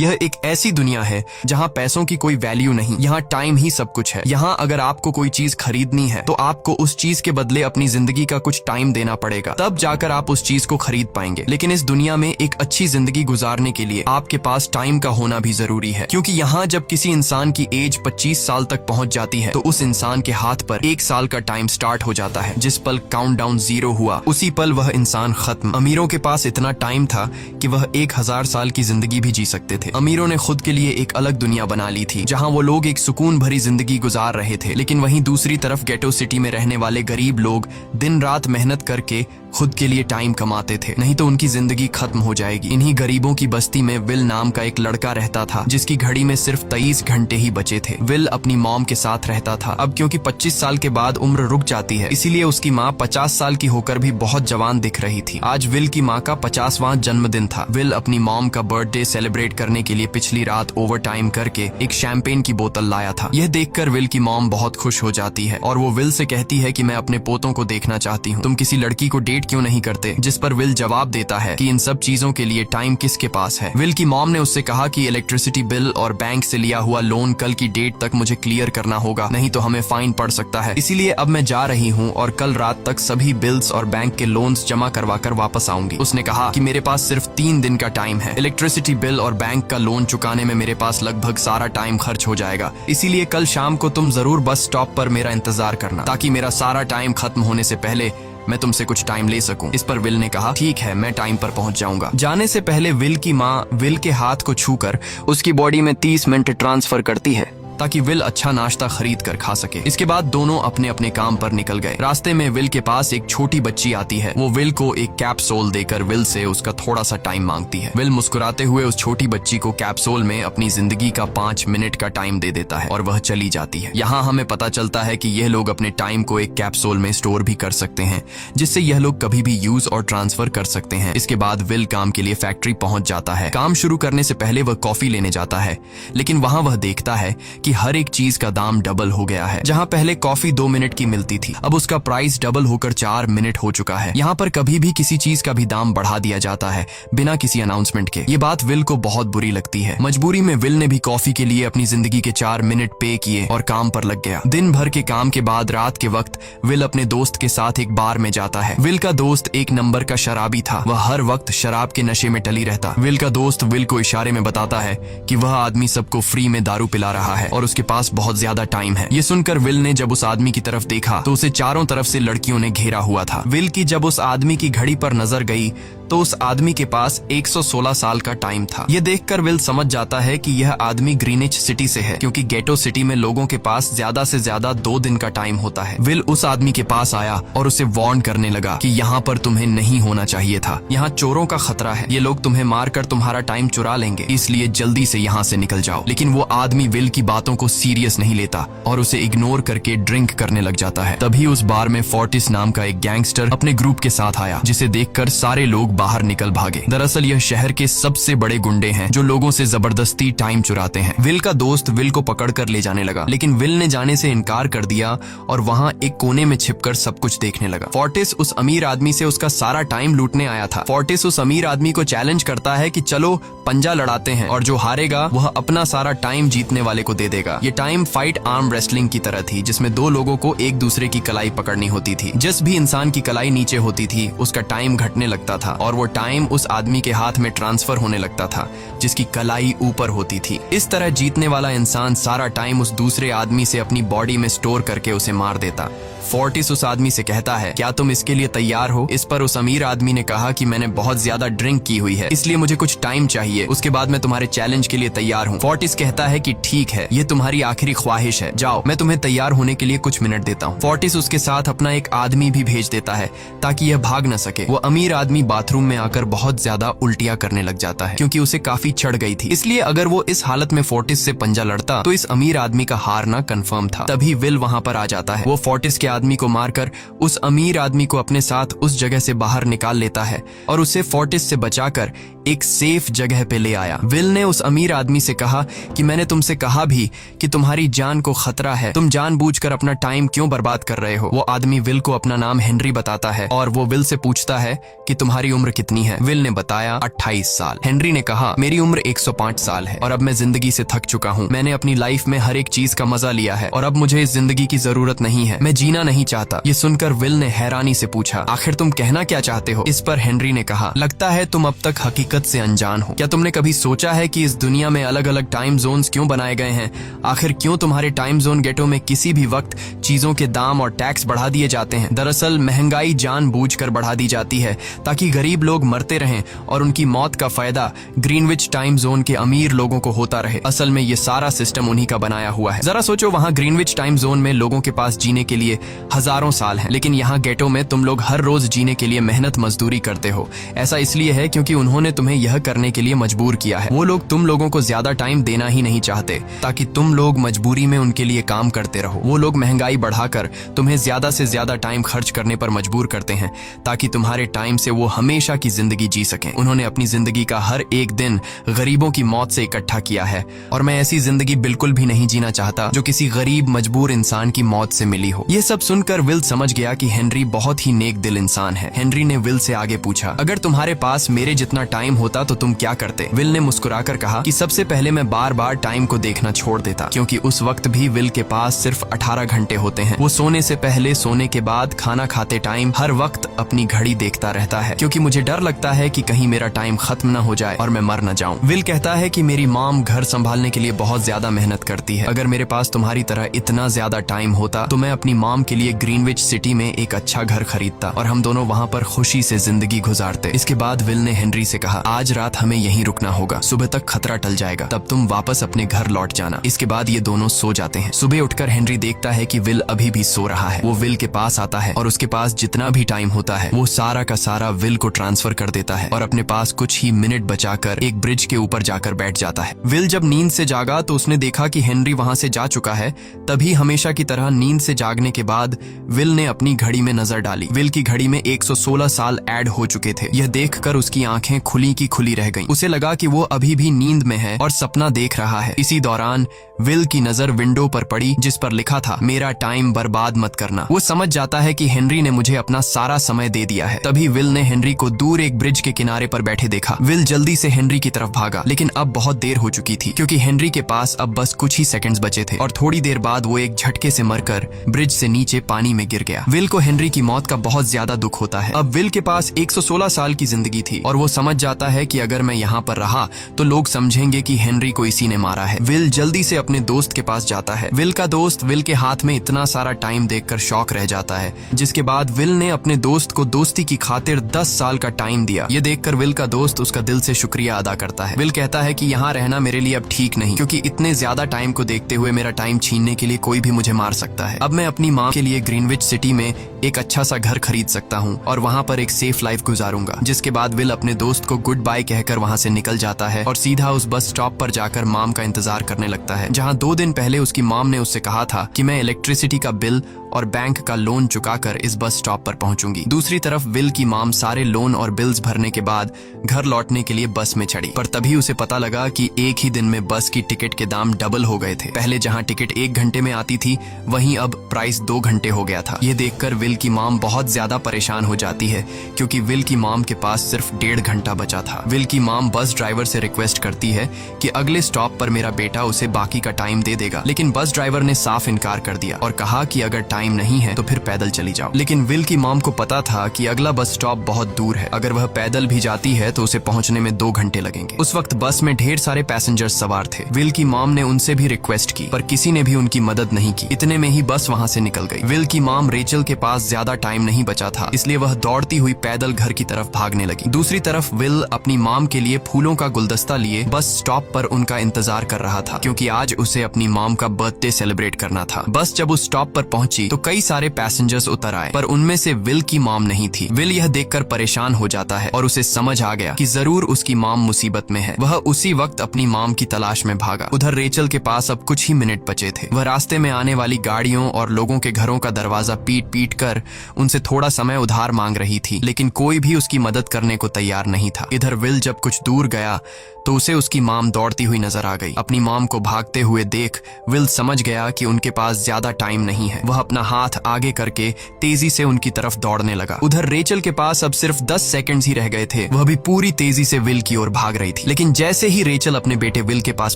यह एक ऐसी दुनिया है जहाँ पैसों की कोई वैल्यू नहीं, यहाँ टाइम ही सब कुछ है। यहाँ अगर आपको कोई चीज खरीदनी है तो आपको उस चीज के बदले अपनी जिंदगी का कुछ टाइम देना पड़ेगा, तब जाकर आप उस चीज को खरीद पाएंगे। लेकिन इस दुनिया में एक अच्छी जिंदगी गुजारने के लिए आपके पास टाइम का होना भी जरूरी है, क्योंकि यहाँ जब किसी इंसान की एज 25 साल तक पहुंच जाती है तो उस इंसान के हाथ पर 1 साल का टाइम स्टार्ट हो जाता है। जिस पल काउंटडाउन 0 हुआ उसी पल वह इंसान खत्म। अमीरों के पास इतना टाइम था कि वह 1000 साल की जिंदगी भी जी सकते थे। अमीरों ने खुद के लिए एक अलग दुनिया बना ली थी जहां वो लोग एक सुकून भरी जिंदगी गुजार रहे थे, लेकिन वहीं दूसरी तरफ गेटो सिटी में रहने वाले गरीब लोग दिन रात मेहनत करके खुद के लिए टाइम कमाते थे, नहीं तो उनकी जिंदगी खत्म हो जाएगी। इन्हीं गरीबों की बस्ती में विल नाम का एक लड़का रहता था जिसकी घड़ी में सिर्फ 23 घंटे ही बचे थे। विल अपनी मॉम के साथ रहता था। अब क्योंकि 25 साल के बाद उम्र रुक जाती है, इसीलिए उसकी माँ 50 साल की होकर भी बहुत जवान दिख रही थी। आज विल की माँ का 50वां जन्मदिन था। विल अपनी मॉम का बर्थडे सेलिब्रेट करने के लिए पिछली रात ओवर टाइम करके एक शैंपेन की बोतल लाया था। यह देखकर विल की मॉम बहुत खुश हो जाती है और वो विल से कहती है कि मैं अपने पोतों को देखना चाहती हूँ, तुम किसी लड़की को डेट क्यों नहीं करते? जिस पर विल जवाब देता है कि इन सब चीजों के लिए टाइम किसके पास है। विल की मॉम ने उससे कहा कि इलेक्ट्रिसिटी बिल और बैंक से लिया हुआ लोन कल की डेट तक मुझे क्लियर करना होगा, नहीं तो हमें फाइन पड़ सकता है। इसीलिए अब मैं जा रही हूँ और कल रात तक सभी बिल्स और बैंक के लोन्स जमा करवा कर वापस आऊंगी। उसने कहा कि मेरे पास सिर्फ 3 दिन का टाइम है। इलेक्ट्रिसिटी बिल और बैंक का लोन चुकाने में मेरे पास लगभग सारा टाइम खर्च हो जाएगा, इसीलिए कल शाम को तुम जरूर बस स्टॉप पर मेरा इंतजार करना, ताकि मेरा सारा टाइम खत्म होने से पहले मैं तुमसे कुछ टाइम ले सकूं। इस पर विल ने कहा ठीक है, मैं टाइम पर पहुंच जाऊंगा। जाने से पहले विल की माँ विल के हाथ को छूकर उसकी बॉडी में 30 मिनट ट्रांसफर करती है ताकि विल अच्छा नाश्ता खरीद कर खा सके। इसके बाद दोनों अपने अपने काम पर निकल गए। रास्ते में विल के पास एक छोटी बच्ची आती है। वो विल को एक कैप्सूल देकर विल से उसका थोड़ा सा टाइम मांगती है। विल मुस्कुराते हुए उस छोटी बच्ची को कैप्सूल में अपनी जिंदगी का 5 मिनट का टाइम दे देता है और वह चली जाती है। यहाँ हमें पता चलता है कि यह लोग अपने टाइम को एक कैप्सूल में स्टोर भी कर सकते हैं, जिससे यह लोग कभी भी यूज और ट्रांसफर कर सकते हैं। इसके बाद विल काम के लिए फैक्ट्री पहुंच जाता है। काम शुरू करने से पहले वह कॉफी लेने जाता है, लेकिन वहां वह देखता है कि हर एक चीज का दाम डबल हो गया है। जहां पहले कॉफी 2 मिनट की मिलती थी, अब उसका प्राइस डबल होकर 4 मिनट हो चुका है। यहाँ पर कभी भी किसी चीज का भी दाम बढ़ा दिया जाता है बिना किसी अनाउंसमेंट के। ये बात विल को बहुत बुरी लगती है। मजबूरी में विल ने भी कॉफी के लिए अपनी जिंदगी के 4 मिनट पे किए और काम पर लग गया। दिन भर के काम के बाद रात के वक्त विल अपने दोस्त के साथ एक बार में जाता है। विल का दोस्त एक नंबर का शराबी था। वह हर वक्त शराब के नशे में टली रहता। विल का दोस्त विल को इशारे में बताता है कि वह आदमी सबको फ्री में दारू पिला रहा है और उसके पास बहुत ज्यादा टाइम है। ये सुनकर विल ने जब उस आदमी की तरफ देखा तो उसे चारों तरफ से लड़कियों ने घेरा हुआ था। विल की जब उस आदमी की घड़ी पर नजर गई तो उस आदमी के पास 116 साल का टाइम था। ये देखकर विल समझ जाता है कि यह आदमी ग्रीनिच सिटी से है, क्योंकि गेटो सिटी में लोगों के पास ज्यादा से ज्यादा 2 दिन का टाइम होता है। विल उस आदमी के पास आया और उसे वार्न करने लगा कि यहाँ पर तुम्हें नहीं होना चाहिए था। यहाँ चोरों का खतरा है, ये लोग तुम्हें मारकर तुम्हारा टाइम चुरा लेंगे, इसलिए जल्दी से यहाँ से निकल जाओ। लेकिन वो आदमी विल की बातों को सीरियस नहीं लेता और उसे इग्नोर करके ड्रिंक करने लग जाता है। तभी उस बार में फोर्टिस नाम का एक गैंगस्टर अपने ग्रुप के साथ आया, जिसे देखकर सारे लोग बाहर निकल भागे। दरअसल यह शहर के सबसे बड़े गुंडे हैं जो लोगों से जबरदस्ती टाइम चुराते हैं। विल का दोस्त विल को पकड़कर ले जाने लगा, लेकिन विल ने जाने से इनकार कर दिया और वहाँ एक कोने में छिपकर सब कुछ देखने लगा। फोर्टिस उस अमीर आदमी से उसका सारा टाइम लूटने आया था। फोर्टिस उस अमीर आदमी को चैलेंज करता है कि चलो पंजा लड़ाते हैं और जो हारेगा वह अपना सारा टाइम जीतने वाले को दे देगा। ये टाइम फाइट आर्म रेसलिंग की तरह थी, जिसमें 2 लोगों को एक दूसरे की कलाई पकड़नी होती थी। जिस भी इंसान की कलाई नीचे होती थी उसका टाइम घटने लगता था और वो टाइम उस आदमी के हाथ में ट्रांसफर होने लगता था जिसकी कलाई ऊपर होती थी। इस तरह जीतने वाला इंसान सारा टाइम उस दूसरे आदमी से अपनी बॉडी में स्टोर करके उसे मार देता। फोर्टिस उस आदमी से कहता है क्या तुम इसके लिए तैयार हो? इस पर उस अमीर आदमी ने कहा कि मैंने बहुत ज्यादा ड्रिंक की हुई है, इसलिए मुझे कुछ टाइम चाहिए, उसके बाद मैं तुम्हारे चैलेंज के लिए तैयार हूँ। फोर्टिस कहता है कि ठीक है, ये तुम्हारी आखिरी ख्वाहिश है, जाओ मैं तुम्हें तैयार होने के लिए कुछ मिनट देता हूँ। फोर्टिस उसके साथ अपना एक आदमी भी भेज देता है ताकि यह भाग न सके। वो अमीर आदमी बाथरूम में आकर बहुत ज्यादा उल्टियां करने लग जाता है, क्योंकि उसे काफी चढ़ गई थी। इसलिए अगर वो इस हालत में फोर्टिस से पंजा लड़ता तो इस अमीर आदमी का हारना कंफर्म था। तभी विल वहाँ पर आ जाता है। वो फोर्टिस के आदमी को मारकर उस अमीर आदमी को अपने साथ उस जगह से बाहर निकाल लेता है और उसे फोर्टिस से बचाकर एक सेफ जगह पे ले आया। विल ने उस अमीर आदमी से कहा कि मैंने तुमसे कहा भी कि तुम्हारी जान को खतरा है, तुम जानबूझकर अपना टाइम क्यों बर्बाद कर रहे हो। वो आदमी विल को अपना नाम हेनरी बताता है और वो विल से पूछता है कि तुम्हारी उम्र कितनी है। विल ने बताया 28 साल। हेनरी ने कहा मेरी उम्र 105 साल है और अब मैं जिंदगी से थक चुका हूँ। मैंने अपनी लाइफ में हर एक चीज का मजा लिया है और अब मुझे इस जिंदगी की जरूरत नहीं है, मैं जीना नहीं चाहता। ये सुनकर विल ने हैरानी से पूछा आखिर तुम कहना क्या चाहते हो। इस पर हेनरी ने कहा लगता है तुम अब तक हकीकत से अनजान हो। क्या तुमने कभी सोचा है कि इस दुनिया में अलग अलग टाइम जोन्स क्यों बनाए गए हैं? आखिर क्यों तुम्हारे टाइम जोन गेटो में किसी भी वक्त चीजों के दाम और टैक्स बढ़ा दिए जाते हैं? दरअसल महंगाई जानबूझकर बढ़ा दी जाती है ताकि गरीब लोग मरते रहें और उनकी मौत का फायदा ग्रीनविच टाइम जोन के अमीर लोगों को होता रहे। असल में ये सारा सिस्टम उन्हीं का बनाया हुआ है। जरा सोचो, वहाँ ग्रीनविच टाइम जोन में लोगों के पास जीने के लिए हजारों साल हैं, लेकिन यहाँ गेटो में तुम लोग हर रोज जीने के लिए मेहनत मजदूरी करते हो। ऐसा इसलिए है क्योंकि उन्होंने तुम्हें यह करने के लिए मजबूर किया है। वो लोग तुम लोगों को ज्यादा टाइम देना ही नहीं चाहते ताकि तुम लोग मजबूरी में उनके लिए काम करते रहो। वो लोग महंगाई बढ़ाकर तुम्हें ज्यादा से ज्यादा टाइम खर्च करने पर मजबूर करते हैं ताकि तुम्हारे टाइम से वो हमेशा की जिंदगी जी सकें। उन्होंने अपनी जिंदगी का हर एक दिन गरीबों की मौत से इकट्ठा किया है और मैं ऐसी जिंदगी बिल्कुल भी नहीं जीना चाहता जो किसी गरीब मजबूर इंसान की मौत से मिली हो। ये सब सुनकर विल समझ गया कि हेनरी बहुत ही नेक दिल इंसान है। हेनरी ने विल से आगे पूछा अगर तुम्हारे पास मेरे जितना टाइम होता तो तुम क्या करते? विल ने मुस्कुराकर कहा कि सबसे पहले मैं बार बार टाइम को देखना छोड़ देता, क्योंकि उस वक्त भी विल के पास सिर्फ 18 घंटे होते हैं। वो सोने से पहले, सोने के बाद, खाना खाते टाइम हर वक्त अपनी घड़ी देखता रहता है, क्योंकि मुझे डर लगता है कि कहीं मेरा टाइम खत्म न हो जाए और मैं मर न जाऊं। विल कहता है कि मेरी मॉम घर संभालने के लिए बहुत ज्यादा मेहनत करती है। अगर मेरे पास तुम्हारी तरह इतना ज्यादा टाइम होता तो मैं अपनी मॉम के लिए ग्रीनविच सिटी में एक अच्छा घर खरीदता और हम दोनों वहाँ पर खुशी से जिंदगी गुजारते। इसके बाद विल ने हेनरी से कहा आज रात हमें यहीं रुकना होगा, सुबह तक खतरा टल जाएगा, तब तुम वापस अपने घर लौट जाना। इसके बाद ये दोनों सो जाते हैं। सुबह उठकर हेनरी देखता है कि विल अभी भी सो रहा है। वो विल के पास आता है और उसके पास जितना भी टाइम होता है वो सारा का सारा विल को ट्रांसफर कर देता है और अपने पास कुछ ही मिनट बचाकर एक ब्रिज के ऊपर जाकर बैठ जाता है। विल जब नींद से जागा तो उसने देखा कि हेनरी वहां से जा चुका है। तभी हमेशा की तरह नींद से जागने के बाद विल ने अपनी घड़ी में नजर डाली। विल की घड़ी में 116 साल ऐड हो चुके थे। यह देखकर उसकी आंखें खुली की खुली रह गईं। उसे लगा कि वो अभी भी नींद में है और सपना देख रहा है। इसी दौरान विल की नजर विंडो पर पड़ी जिस पर लिखा था मेरा टाइम बर्बाद मत करना। वो समझ जाता है कि हेनरी ने मुझे अपना सारा समय दे दिया है। तभी विल ने हेनरी को दूर एक ब्रिज के किनारे पर बैठे देखा। विल जल्दी से हेनरी की तरफ भागा, लेकिन अब बहुत देर हो चुकी थी क्योंकि हेनरी के पास अब बस कुछ ही सेकंड्स बचे थे और थोड़ी देर बाद वो एक झटके से मरकर ब्रिज से नीचे पानी में गिर गया। विल को हेनरी की मौत का बहुत ज्यादा दुख होता है। अब विल के पास 116 साल की जिंदगी थी और वो समझ जाता है कि अगर मैं यहाँ पर रहा तो लोग समझेंगे कि हेनरी को इसी ने मारा है। विल जल्दी से अपने दोस्त के पास जाता है। विल का दोस्त विल के हाथ में इतना सारा टाइम देखकर शॉक रह जाता है, जिसके बाद विल ने अपने दोस्त को दोस्ती की खातिर 10 साल का टाइम दिया। ये देखकर विल का दोस्त उसका दिल से शुक्रिया अदा करता है। विल कहता है कि यहाँ रहना मेरे लिए अब ठीक नहीं, क्योंकि इतने ज्यादा टाइम को देखते हुए मेरा टाइम छीनने के लिए कोई भी मुझे मार सकता है। अब मैं अपनी माँ के लिए ग्रीनविच सिटी में एक अच्छा सा घर खरीद सकता हूँ और वहाँ पर एक सेफ लाइफ गुजारूंगा। जिसके बाद विल अपने दोस्त को गुड बाय कहकर वहाँ से निकल जाता है और सीधा उस बस स्टॉप पर जाकर मॉम का इंतजार करने लगता है, जहाँ 2 दिन पहले उसकी मॉम ने उससे कहा था कि मैं इलेक्ट्रिसिटी का बिल और बैंक का लोन चुकाकर इस बस स्टॉप पर पहुंचूंगी। दूसरी तरफ विल की मॉम सारे लोन और बिल्स भरने के बाद घर लौटने के लिए बस में चढ़ी, पर तभी उसे पता लगा कि एक ही दिन में बस की टिकट के दाम डबल हो गए थे। पहले जहां टिकट 1 घंटे में आती थी वहीं अब प्राइस 2 घंटे हो गया था। ये देखकर विल की मॉम बहुत ज्यादा परेशान हो जाती है, क्योंकि विल की मॉम के पास सिर्फ 1.5 घंटा बचा था। विल की मॉम बस ड्राइवर से रिक्वेस्ट करती है कि अगले स्टॉप पर मेरा बेटा उसे बाकी का टाइम दे देगा, लेकिन बस ड्राइवर ने साफ इनकार कर दिया और कहा कि अगर टाइम नहीं है तो फिर पैदल चली जाओ। लेकिन विल की मॉम को पता था कि अगला बस स्टॉप बहुत दूर है, अगर वह पैदल भी जाती है तो उसे पहुंचने में 2 घंटे लगेंगे। उस वक्त बस में ढेर सारे पैसेंजर्स सवार थे। विल की मॉम ने उनसे भी रिक्वेस्ट की, पर किसी ने भी उनकी मदद नहीं की। इतने में ही बस वहां से निकल गई। विल की मॉम रेचल के पास पास ज्यादा टाइम नहीं बचा था, इसलिए वह दौड़ती हुई पैदल घर की तरफ भागने लगी। दूसरी तरफ विल अपनी मॉम के लिए फूलों का गुलदस्ता लिए बस स्टॉप पर उनका इंतजार कर रहा था, क्योंकि आज उसे अपनी मॉम का बर्थडे सेलिब्रेट करना था। बस जब उस स्टॉप पर पहुंची तो कई सारे पैसेंजर्स उतर आए, पर उनमें से विल की मॉम नहीं थी। विल यह देखकर परेशान हो जाता है और उसे समझ आ गया कि जरूर उसकी मॉम मुसीबत में है। वह उसी वक्त अपनी मॉम की तलाश में भागा। उधर रेचल के पास अब कुछ ही मिनट बचे थे। वह रास्ते में आने वाली गाड़ियों और लोगों के घरों का दरवाजा पीट पीट कर उनसे थोड़ा समय उधार मांग रही थी, लेकिन कोई भी उसकी मदद करने को तैयार नहीं था। इधर विल जब कुछ दूर गया तो उसे उसकी मॉम दौड़ती हुई नजर आ गई। अपनी मॉम को भागते हुए देख विल समझ गया कि उनके पास ज्यादा टाइम नहीं है। वह अपना हाथ आगे करके तेजी से उनकी तरफ दौड़ने लगा। उधर रेचल के पास अब सिर्फ 10 सेकंड्स ही रह गए थे। वह भी पूरी तेजी से विल की ओर भाग रही थी, लेकिन जैसे ही रेचल अपने बेटे विल के पास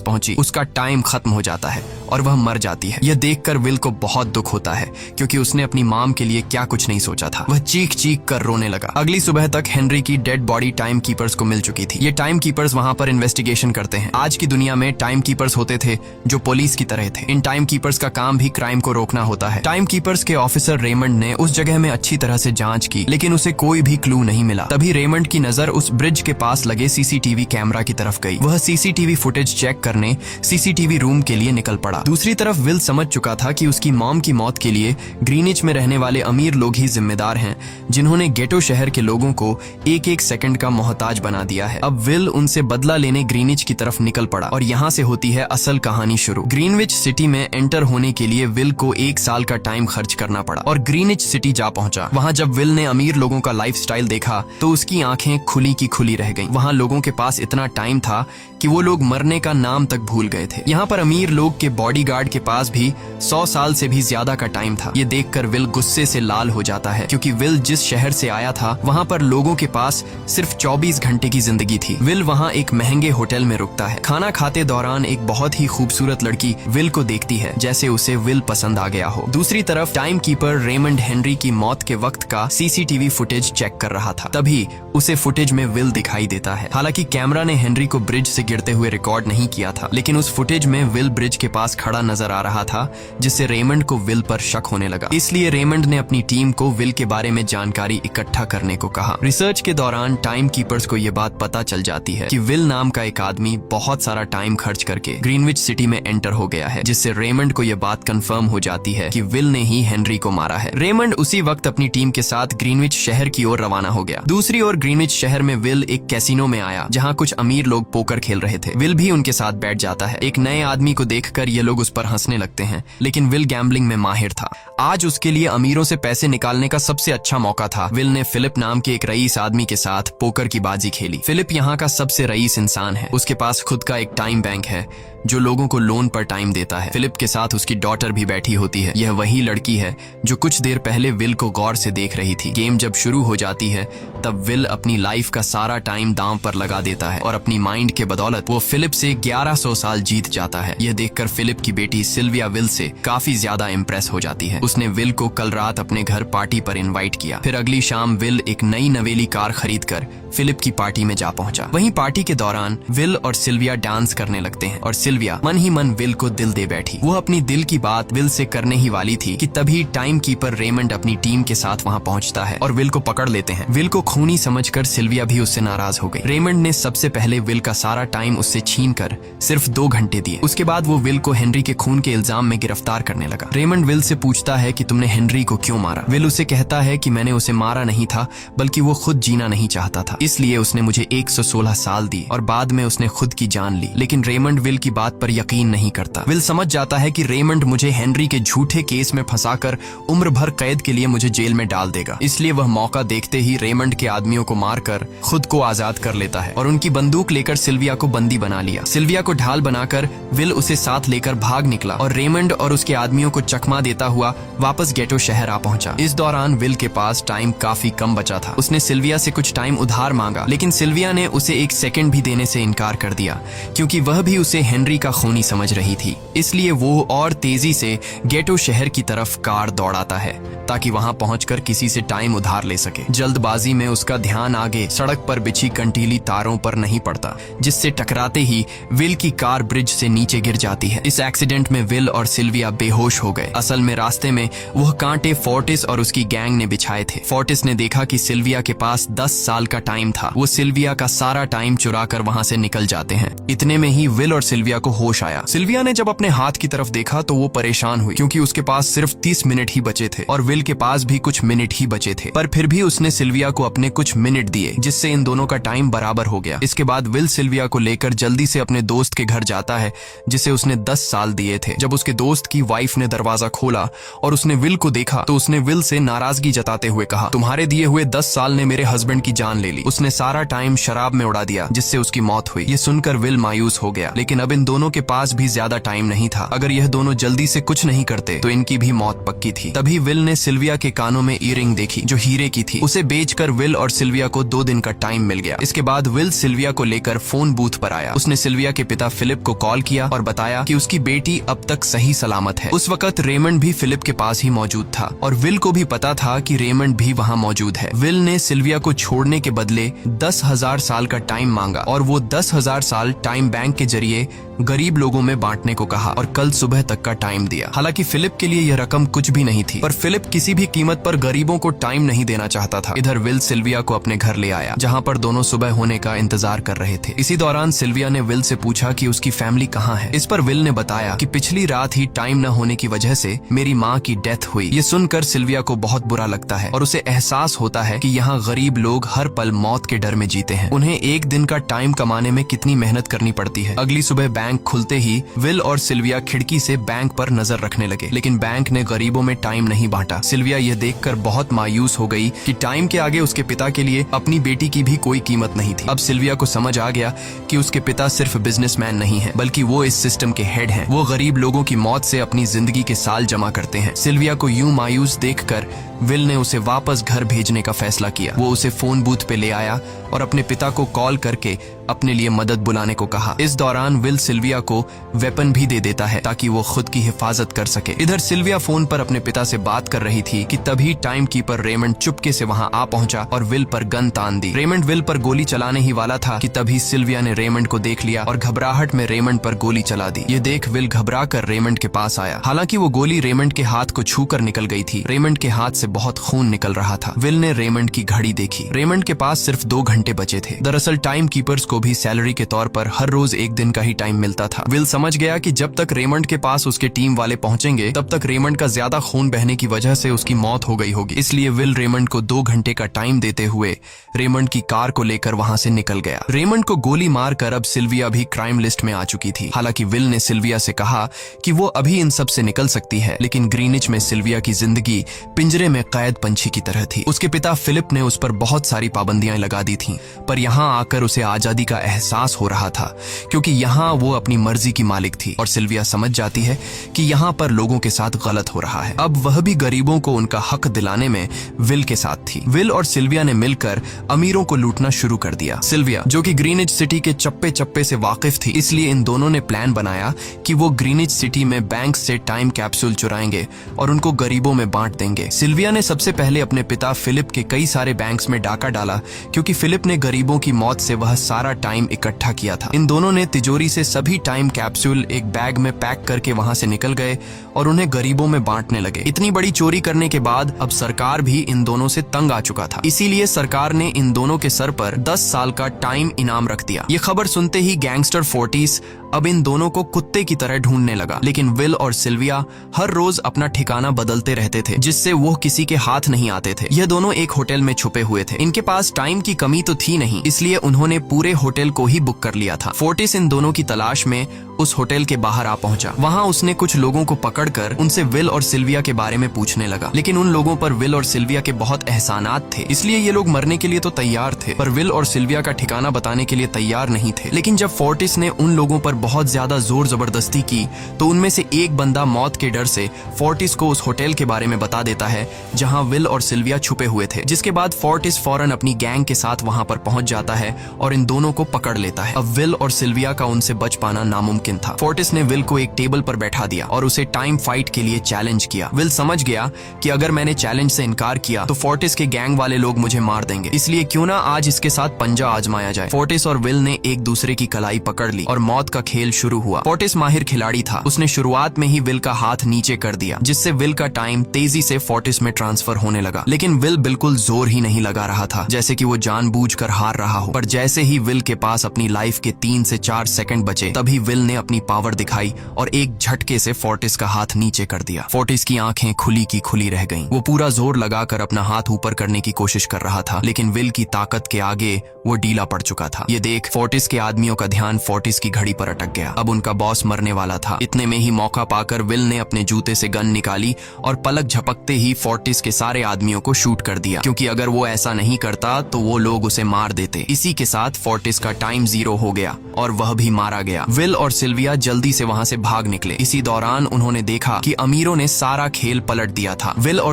पहुंची, उसका टाइम खत्म हो जाता है और वह मर जाती है। यह देखकर विल को बहुत दुख होता है, क्योंकि उसने अपनी मॉम के लिए क्या कुछ नहीं सोचा था। वह चीख चीख कर रोने लगा। अगली सुबह तक हेनरी की डेड बॉडी टाइम कीपर्स को मिल चुकी थी। ये टाइम कीपर्स वहां पर इन्वेस्टिगेशन करते हैं। आज की दुनिया में टाइम कीपर्स होते थे जो पुलिस की तरह थे। इन टाइम कीपर्स का काम भी क्राइम को रोकना होता है। टाइम कीपर्स के ऑफिसर रेमंड ने उस जगह में अच्छी तरह से जांच की, लेकिन उसे कोई भी क्लू नहीं मिला। तभी रेमंड की नजर उस ब्रिज के पास लगे सीसीटीवी कैमरा की तरफ गई। वह सीसीटीवी फुटेज चेक करने सीसीटीवी रूम के लिए निकल पड़ा। दूसरी तरफ विल समझ चुका था कि उसकी मॉम की मौत के लिए ग्रीनिच में रहने वाले अमीर लोग ही जिम्मेदार हैं, जिन्होंने गेटो शहर के लोगों को एक एक सेकंड का मोहताज बना दिया है। अब विल उनसे बदला लेने ग्रीनिच की तरफ निकल पड़ा और यहाँ से होती है असल कहानी शुरू। ग्रीनविच सिटी में एंटर होने के लिए विल को 1 साल का टाइम खर्च करना पड़ा और ग्रीनिच सिटी जा पहुंचा। वहाँ जब विल ने अमीर लोगों का लाइफस्टाइल देखा तो उसकी आंखें खुली की खुली रह गईं। वहाँ लोगों के पास इतना टाइम था कि वो लोग मरने का नाम तक भूल गए थे। यहाँ पर अमीर लोग के बॉडीगार्ड के पास भी 100 साल से भी ज्यादा का टाइम था। ये देखकर विल गुस्से से लाल हो जाता है, क्योंकि विल जिस शहर से आया था वहाँ पर लोगों के पास सिर्फ 24 घंटे की जिंदगी थी। विल वहाँ एक महंगे होटल में रुकता है। खाना खाते दौरान एक बहुत ही खूबसूरत लड़की विल को देखती है, जैसे उसे विल पसंद आ गया हो। दूसरी तरफ टाइम कीपर रेमंड हेनरी की मौत के वक्त का सीसीटीवी फुटेज चेक कर रहा था। तभी उसे फुटेज में विल दिखाई देता है। हालांकि कैमरा ने हेनरी को ब्रिज से गिरते हुए रिकॉर्ड नहीं किया था, लेकिन उस फुटेज में विल ब्रिज के पास खड़ा नजर आ रहा था, जिससे रेमंड को विल पर शक होने लगा। इसलिए रेमंड ने अपनी टीम को विल के बारे में जानकारी इकट्ठा करने को कहा। रिसर्च के दौरान टाइम कीपर्स को यह बात पता चल जाती है कि विल नाम का एक आदमी बहुत सारा टाइम खर्च करके ग्रीनविच सिटी में एंटर हो गया है, जिससे रेमंड को यह बात कंफर्म हो जाती है कि विल ने ही हेनरी को मारा है। रेमंड उसी वक्त अपनी टीम के साथ ग्रीनविच शहर की ओर रवाना हो गया। दूसरी ओर ग्रीनविच शहर में विल एक कैसीनो में आया, जहाँ कुछ अमीर लोग पोकर खेल रहे थे। विल भी उनके साथ बैठ जाता है। एक नए आदमी को देखकर ये लोग उस पर हंसने लगते हैं, लेकिन विल गैम्बलिंग में माहिर था। आज उसके लिए अमीरों से पैसे निकालने का सबसे अच्छा मौका था। विल ने फिलिप नाम के एक रईस आदमी के साथ पोकर की बाजी खेली। फिलिप यहाँ का सबसे रईस इंसान है। उसके पास खुद का एक टाइम बैंक है जो लोगों को लोन पर टाइम देता है। फिलिप के साथ उसकी डॉटर भी बैठी होती है। यह वही लड़की है जो कुछ देर पहले विल को गौर से देख रही थी। गेम जब शुरू हो जाती है तब विल अपनी लाइफ का सारा टाइम दांव पर लगा देता है और अपनी माइंड के बदौलत वो फिलिप से 1100 साल जीत जाता है। यह देखकर फिलिप की बेटी सिल्विया विल से काफी ज्यादा इम्प्रेस हो जाती है। उसने विल को कल रात अपने घर पार्टी पर इनवाइट किया। फिर अगली शाम विल एक नई नवेली कार खरीदकर फिलिप की पार्टी में जा पहुंचा। वहीं पार्टी के दौरान विल और सिल्विया डांस करने लगते हैं और सिल्विया मन ही मन विल को दिल दे बैठी। वो अपनी दिल की बात विल से करने ही वाली थी कि तभी टाइम कीपर रेमंड अपनी टीम के साथ वहां पहुंचता है और विल को पकड़ लेते हैं। विल को खूनी समझकर सिल्विया भी उससे नाराज हो गई। रेमंड ने सबसे पहले विल का सारा टाइम उससे छीनकर सिर्फ 2 घंटे दिए। उसके बाद वो विल को हेनरी के खून के इल्जाम में गिरफ्तार करने लगा। रेमंड विल से पूछता है कि तुमने हेनरी को क्यों मारा। विल उसे कहता है कि मैंने उसे मारा नहीं था, बल्कि वो खुद जीना नहीं चाहता था, इसलिए उसने मुझे 116 साल दी और बाद में उसने खुद की जान ली। लेकिन रेमंड विल की बात पर यकीन नहीं करता। विल समझ जाता है कि रेमंड मुझे हेनरी के झूठे केस में फंसाकर उम्र भर कैद के लिए मुझे जेल में डाल देगा, इसलिए वह मौका देखते ही रेमंड के आदमियों को मारकर खुद को आजाद कर लेता है और उनकी बंदूक लेकर सिल्विया को बंदी बना लिया। सिल्विया को ढाल बनाकर विल उसे साथ लेकर भाग निकला और रेमंड और उसके आदमियों को चकमा देता हुआ वापस गेटो शहर आ पहुंचा। इस दौरान विल के पास टाइम काफी कम बचा था। उसने सिल्विया से कुछ टाइम उधार मांगा, लेकिन सिल्विया ने उसे 1 सेकंड भी देने से इनकार कर दिया, क्योंकि वह भी उसे हेनरी का खूनी समझ रही थी। इसलिए वो और तेजी से गेटो शहर की तरफ कार दौड़ाता है ताकि वहां पहुंचकर किसी से टाइम उधार ले सके। जल्दबाजी में उसका ध्यान आगे सड़क पर बिछी कंटीली तारों पर नहीं पड़ता, जिससे टकराते ही विल की कार ब्रिज से नीचे गिर जाती है। इस एक्सीडेंट में विल और सिल्विया बेहोश हो गए। असल में रास्ते में वह कांटे फोड़ फोर्टिस और उसकी गैंग ने बिछाए थे। फोर्टिस ने देखा कि सिल्विया के पास 10 साल का टाइम था। वो सिल्विया का सारा टाइम चुरा कर वहाँ से निकल जाते हैं। इतने में ही विल और सिल्विया को होश आया। सिल्विया ने जब अपने हाथ की तरफ देखा तो वो परेशान हुई, क्योंकि उसके पास सिर्फ 30 मिनट ही बचे थे और विल के पास भी कुछ मिनट ही बचे थे। पर फिर भी उसने सिल्विया को अपने कुछ मिनट दिए, जिससे इन दोनों का टाइम बराबर हो गया। इसके बाद विल सिल्विया को लेकर जल्दी से अपने दोस्त के घर जाता है, जिसे उसने 10 साल दिए थे। जब उसके दोस्त की वाइफ ने दरवाजा खोला और उसने विल को देखा तो उसने विल से नाराजगी जताते हुए कहा, तुम्हारे दिए हुए 10 साल ने मेरे हस्बैंड की जान ले ली। उसने सारा टाइम शराब में उड़ा दिया, जिससे उसकी मौत हुई। ये सुनकर विल मायूस हो गया, लेकिन अब इन दोनों के पास भी ज्यादा टाइम नहीं था। अगर यह दोनों जल्दी से कुछ नहीं करते तो इनकी भी मौत पक्की थी। तभी विल ने सिल्विया के कानों में ईयरिंग देखी, जो हीरे की थी। उसे बेचकर विल और सिल्विया को 2 दिन का टाइम मिल गया। इसके बाद विल सिल्विया को लेकर फोन बूथ पर आया। उसने सिल्विया के पिता फिलिप को कॉल किया और बताया कि उसकी बेटी अब तक सही सलामत है। उस वक्त रेमंड भी फिलिप के पास ही मौजूद था और विल को भी पता था कि रेमंड भी वहाँ मौजूद है। विल ने सिल्विया को छोड़ने के बदले 10,000 साल का टाइम मांगा और वो 10,000 साल टाइम बैंक के जरिए गरीब लोगों में बांटने को कहा और कल सुबह तक का टाइम दिया। हालांकि फिलिप के लिए यह रकम कुछ भी नहीं थी, पर फिलिप किसी भी कीमत पर गरीबों को टाइम नहीं देना चाहता था। इधर विल सिल्विया को अपने घर ले आया, जहां पर दोनों सुबह होने का इंतजार कर रहे थे। इसी दौरान सिल्विया ने विल से पूछा कि उसकी फैमिली कहाँ है। इस पर विल ने बताया कि पिछली रात ही टाइम न होने की वजह से मेरी माँ की डेथ हुई। ये सुनकर सिल्विया को बहुत बुरा लगता है और उसे एहसास होता है कि यहाँ गरीब लोग हर पल मौत के डर में जीते हैं। उन्हें एक दिन का टाइम कमाने में कितनी मेहनत करनी पड़ती है। अगली सुबह बैंक खुलते ही विल और सिल्विया खिड़की से बैंक पर नजर रखने लगे, लेकिन बैंक ने गरीबों में टाइम नहीं बांटा। सिल्विया यह देखकर बहुत मायूस हो गई कि टाइम के आगे उसके पिता के लिए अपनी बेटी की भी कोई कीमत नहीं थी। अब सिल्विया को समझ आ गया कि उसके पिता सिर्फ बिजनेसमैन नहीं है, बल्कि वो इस सिस्टम के हेड हैं। वो गरीब लोगों की मौत से अपनी जिंदगी के साल जमा करते हैं। सिल्विया को यूं मायूस देखकर विल ने उसे वापस घर भेजने का फैसला किया। वो उसे फोन बूथ पे ले आया और अपने पिता को कॉल करके अपने लिए मदद बुलाने को कहा। इस दौरान विल सिल्विया को वेपन भी दे देता है ताकि वो खुद की हिफाजत कर सके। इधर सिल्विया फोन पर अपने पिता से बात कर रही थी कि तभी टाइम कीपर रेमंड चुपके से वहां आ पहुंचा और विल पर गन तान दी। रेमंड विल पर गोली चलाने ही वाला था कि तभी सिल्विया ने रेमंड को देख लिया और घबराहट में रेमंड पर गोली चला दी। ये देख विल घबरा कर रेमंड के पास आया। हालांकि वो गोली रेमंड के हाथ को छू कर निकल गई थी। रेमंड के हाथ से बहुत खून निकल रहा था। विल ने रेमंड की घड़ी देखी। रेमंड के पास सिर्फ 2 घंटे बचे थे। दरअसल टाइम कीपर्स को भी सैलरी के तौर पर हर रोज 1 दिन का ही टाइम मिलता था। विल समझ गया कि जब तक रेमंड के पास उसके टीम वाले पहुंचेंगे तब तक रेमंड का ज्यादा खून बहने की वजह से उसकी मौत हो गई होगी। इसलिए विल रेमंड को 2 घंटे का टाइम देते हुए रेमंड की कार को लेकर वहां से निकल गया। रेमंड को गोली मारकर अब सिल्विया भी क्राइम लिस्ट में आ चुकी थी। हालांकि विल ने सिल्विया से कहा कि वो अभी इन सब से निकल सकती है, लेकिन ग्रीनिच में सिल्विया की जिंदगी पिंजरे में कैद पंछी की तरह थी। उसके पिता फिलिप ने उस पर बहुत सारी पाबंदियां लगा दी थीं, पर यहाँ आकर उसे आजादी का एहसास हो रहा था, क्योंकि यहाँ वो अपनी मर्जी की मालिक थी और सिल्विया समझ जाती है कि यहाँ पर लोगों के साथ गलत हो रहा है। अब वह भी गरीबों को उनका हक दिलाने में विल के साथ थी। विल और सिल्विया ने मिलकर अमीरों को लूटना शुरू कर दिया। सिल्विया, जो कि ग्रीनिच सिटी के चप्पे चप्पे से वाकिफ थी, इसलिए इन दोनों ने प्लान बनाया कि वो ग्रीनिच सिटी में बैंक से टाइम कैप्सूल चुराएंगे और उनको गरीबों में बांट देंगे। सिल्विया ने सबसे पहले अपने पिता फिलिप के कई सारे बैंक्स में डाका डाला, क्योंकि फिलिप ने गरीबों की मौत से वह सारा टाइम इकट्ठा किया था। इन दोनों ने तिजोरी से सभी टाइम कैप्सूल एक बैग में पैक करके वहां से निकल गए और उन्हें गरीबों में बांटने लगे। इतनी बड़ी चोरी करने के बाद अब सरकार भी इन दोनों से तंग आ चुका था, इसीलिए सरकार ने इन दोनों के सर पर 10 साल का टाइम इनाम रख दिया। ये खबर सुनते ही गैंगस्टर फोर्टिस अब इन दोनों को कुत्ते की तरह ढूंढने लगा, लेकिन विल और सिल्विया हर रोज अपना ठिकाना बदलते रहते थे, जिससे वो किसी के हाथ नहीं आते थे। यह दोनों एक होटल में छुपे हुए थे। इनके पास टाइम की कमी तो थी नहीं, इसलिए उन्होंने पूरे होटल को ही बुक कर लिया था। फोर्टिस इन दोनों की तलाश में उस होटल के बाहर आ पहुंचा। वहां उसने कुछ लोगों को पकड़कर उनसे विल और सिल्विया के बारे में पूछने लगा, लेकिन उन लोगों पर विल और सिल्विया के बहुत एहसानात थे, इसलिए ये लोग मरने के लिए तो तैयार थे, पर विल और सिल्विया का ठिकाना बताने के लिए तैयार नहीं थे। लेकिन जब फोर्टिस ने उन लोगों पर बहुत ज्यादा जोर जबरदस्ती की तो उनमें से एक बंदा मौत के डर से फोर्टिस को उस होटल के बारे में बता देता है जहां विल और सिल्विया छुपे हुए थे, जिसके बाद फोर्टिस फौरन अपनी गैंग के साथ वहां पर पहुंच जाता है और इन दोनों को पकड़ लेता है। अब विल और सिल्विया का उनसे बच पाना नामुमकिन मुमकिन था। फोर्टिस ने विल को एक टेबल पर बैठा दिया और उसे टाइम फाइट के लिए चैलेंज किया। विल समझ गया कि अगर मैंने चैलेंज से इनकार किया तो फोर्टिस के गैंग वाले लोग मुझे मार देंगे, इसलिए क्यों ना आज इसके साथ पंजा आजमाया जाए। फोर्टिस और विल ने एक दूसरे की कलाई पकड़ ली और मौत का खेल शुरू हुआ। फोर्टिस माहिर खिलाड़ी था, उसने शुरुआत में ही विल का हाथ नीचे कर दिया, जिससे विल का टाइम तेजी से फोर्टिस में ट्रांसफर होने लगा। लेकिन विल बिल्कुल जोर ही नहीं लगा रहा था, जैसे कि वो जानबूझकर हार रहा हो। पर जैसे ही विल के पास अपनी लाइफ के 3 से 4 सेकंड बचे, तभी विल ने अपनी पावर दिखाई और एक झटके से फोर्टिस का हाथ नीचे कर दिया। फोर्टिस की आंखें खुली की खुली रह गईं। वो पूरा जोर लगाकर अपना हाथ ऊपर करने की कोशिश कर रहा था, लेकिन विल की ताकत के आगे वो ढीला पड़ चुका था। ये देख फोर्टिस के आदमियों का ध्यान फोर्टिस की घड़ी पर अटक गया। अब उनका बॉस मरने वाला था। इतने में ही मौका पाकर विल ने अपने जूते से गन निकाली और पलक झपकते ही फोर्टिस के सारे आदमियों को शूट कर दिया, क्योंकि अगर वो ऐसा नहीं करता तो वो लोग उसे मार देते। इसी के साथ फोर्टिस का टाइम 0 हो गया और वह भी मारा गया। विल और सिल्विया जल्दी से वहां से भाग निकले। इसी दौरान उन्होंने देखा कि अमीरों ने सारा खेल पलट दिया था। विल और